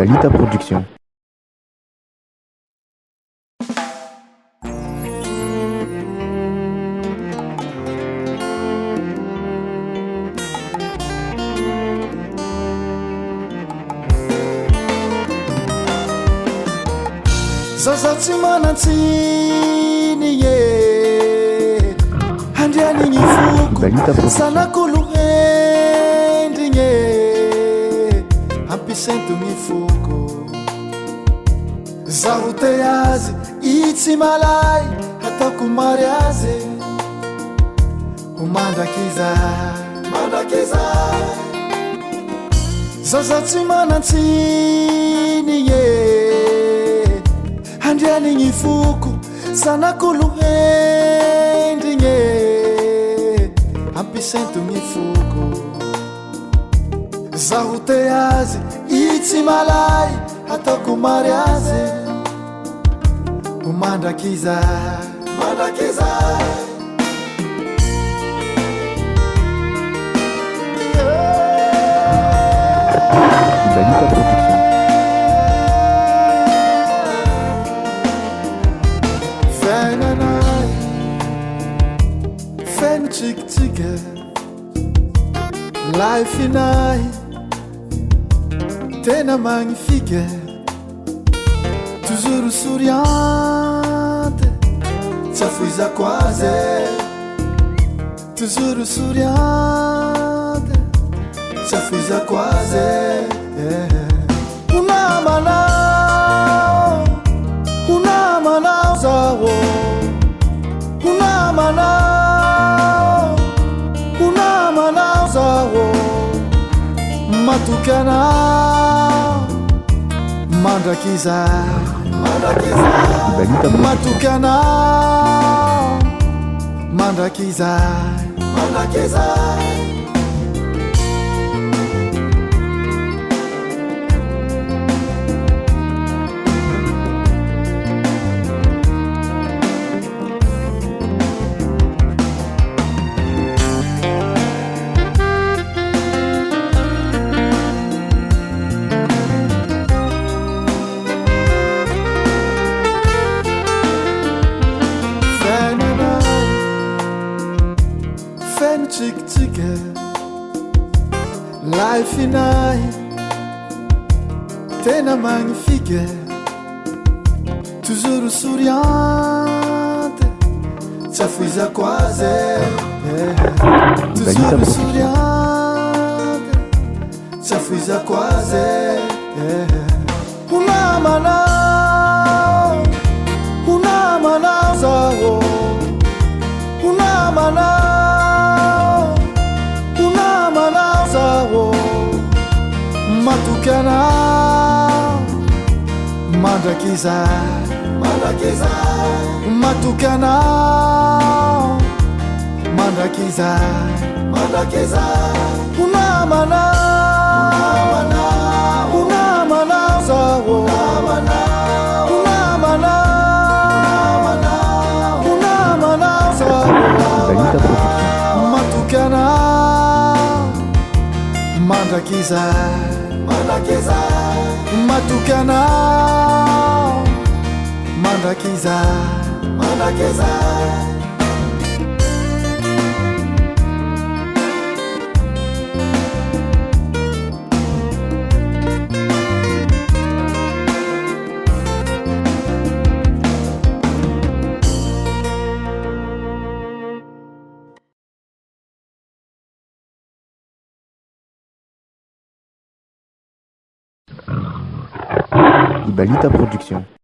Balita Production. Zaza tsy manatsiny e handrianigny foko sanakolo endrigny e ampisaintogny foko zaho te azy I tsy malay ataoko mary azy ho mandraky zay zaza tsy manatsiny e handrianigny foko sanakolo endrigny e ampisaintogny foko zaho te azy I tsy malay ataoko mary azy ho mandraky zay Balita Production. Fiainanay feno tsikitsika lifenay tena magnifika toujours souriante tsy afoizako azy toujours souriante tsy afoizako azy hunamanao zaho hunamanao zaho matoky anao mandraky zay Balita Production. matoky anao mandraky zay feno tsikitsika lifenay tena magnifika toujours souriante tsy afoizako azy toujours souriante tsy afoizako azy hunamanao zaho hunamanao zaho matoky anao mandraky zay matoky anao mandraky zay hunamanao zaho hunamanao zaho Balita Production. matoky anao mandraky zay matoky anao mandraky zay Balita Production.